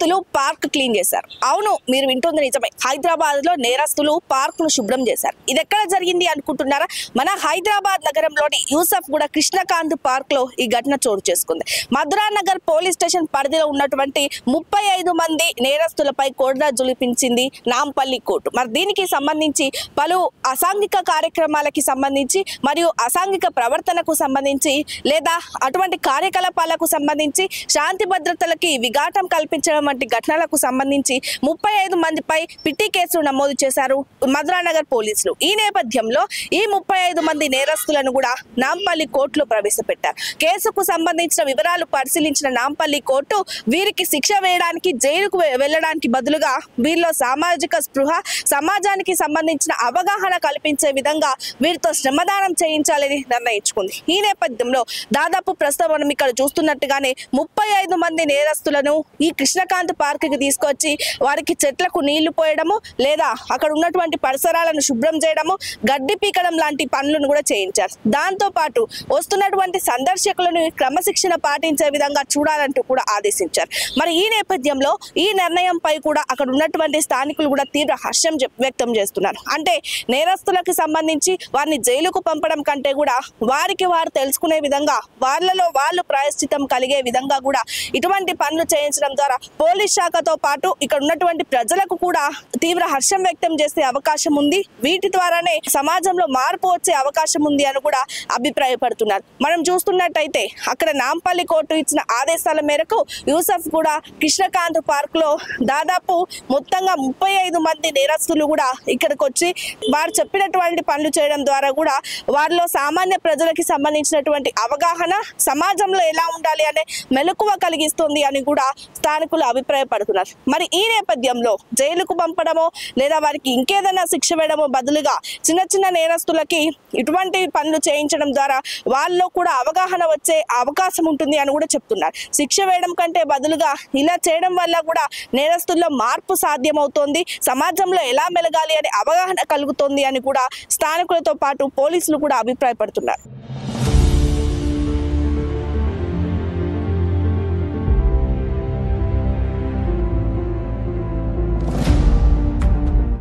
నేరస్తులు park clean చేశారు. అవును, మీరు వింటుంది నిజమే. హైదరాబాద్ లో నేరస్తులు పార్క్ ను శుభ్రం చేశారు. ఇది ఎక్కడ జరిగింది అనుకుంటున్నారా? మన హైదరాబాద్ నగరంలోని యూసఫ్ గూడ కృష్ణకాంత్ పార్క్ లో ఈ ఘటన చోటు చేసుకుంది. మధురా నగర్ పోలీస్ స్టేషన్ పరిధిలో ఉన్నటువంటి 35 మంది నేరస్తులపై కోర్టు జులిపించింది నాంపల్లి కోర్టు. మరి దీనికి సంబంధించి పలు అసాంఘిక కార్యక్రమాలకి సంబంధించి మరియు అసాంఘిక ప్రవర్తనకు సంబంధించి లేదా అటువంటి కార్యకలాపాలకు సంబంధించి శాంతి భద్రతలకి విఘాటం కల్పించడం వంటి ఘటనలకు సంబంధించి 35 మందిపై పిటి కేసులు నమోదు చేశారు మధురా నగర్ పోలీసులు. ఈ నేపథ్యంలో ఈ 35 మంది నేరస్తులను కూడా నాంపల్లి కోర్టులో ప్రవేశపెట్టారు. కేసుకు సంబంధించిన వివరాలు పరిశీలించిన నాంపల్లి కోర్టు వీరికి శిక్ష వేయడానికి జైలుకు వెళ్లడానికి బదులుగా వీరిలో సామాజిక స్పృహ, సమాజానికి సంబంధించిన అవగాహన కల్పించే విధంగా వీరితో శ్రమదానం చేయించాలని నిర్ణయించుకుంది. ఈ నేపథ్యంలో దాదాపు ప్రస్తుతం మనం ఇక్కడ చూస్తున్నట్టుగానే 35 మంది నేరస్తులను ఈ కృష్ణకాంత్ పార్క్ కి తీసుకొచ్చి వారికి చెట్లకు నీళ్లు పోయడము లేదా అక్కడ ఉన్నటువంటి పరిసరాలను శుభ్రం చేయడము, గడ్డి పీకడం లాంటి పనులను కూడా చేయించారు. దాంతో పాటు వస్తున్నటువంటి సందర్శకులను క్రమశిక్షణ పాటించే విధంగా చూడాలంటూ కూడా ఆదేశించారు. మరి ఈ నేపథ్యంలో ఈ నిర్ణయంపై కూడా అక్కడ ఉన్నటువంటి స్థానికులు కూడా తీవ్ర హర్షం వ్యక్తం చేస్తున్నారు. అంటే నేరస్తులకు సంబంధించి వారిని జైలుకు పంపడం కంటే కూడా వారికి వారు తెలుసుకునే విధంగా వాళ్ళలో వాళ్ళు ప్రాయశ్చితం కలిగే విధంగా కూడా ఇటువంటి పనులు చేయించడం ద్వారా పోలీస్ శాఖతో పాటు ఇక్కడ ఉన్నటువంటి ప్రజలకు కూడా తీవ్ర హర్షం వ్యక్తం చేసే అవకాశం ఉంది. వీటి ద్వారానే సమాజంలో మార్పు వచ్చే అవకాశం ఉంది అని కూడా అభిప్రాయపడుతున్నారు. మనం చూస్తున్నట్టయితే అక్కడ నాంపల్లి కోర్టు ఇచ్చిన ఆదేశాల మేరకు యూసఫ్ కూడా కృష్ణకాంత్ పార్క్ లో దాదాపు మొత్తంగా 35 మంది నేరస్తులు కూడా ఇక్కడికి వచ్చి వారు చెప్పినటువంటి పనులు చేయడం ద్వారా కూడా వారిలో సామాన్య ప్రజలకి సంబంధించినటువంటి అవగాహన, సమాజంలో ఎలా ఉండాలి అనే మెలకువ కలిగిస్తుంది అని కూడా స్థానికులు అభిప్రాయపడుతున్నారు. మరి ఈ నేపథ్యంలో జైలుకు పంపడమో లేదా వారికి ఇంకేదైనా శిక్ష వేయడమో బదులుగా చిన్న చిన్న నేరస్తులకి ఇటువంటి పనులు చేయించడం ద్వారా వాళ్ళలో కూడా అవగాహన వచ్చే అవకాశం ఉంటుంది అని కూడా చెప్తున్నారు. శిక్ష వేయడం కంటే బదులుగా ఇలా చేయడం వల్ల కూడా నేరస్తుల్లో మార్పు సాధ్యమవుతోంది, సమాజంలో ఎలా మెలగాలి అనే అవగాహన కలుగుతుంది అని కూడా స్థానికులతో పాటు పోలీసులు కూడా అభిప్రాయపడుతున్నారు.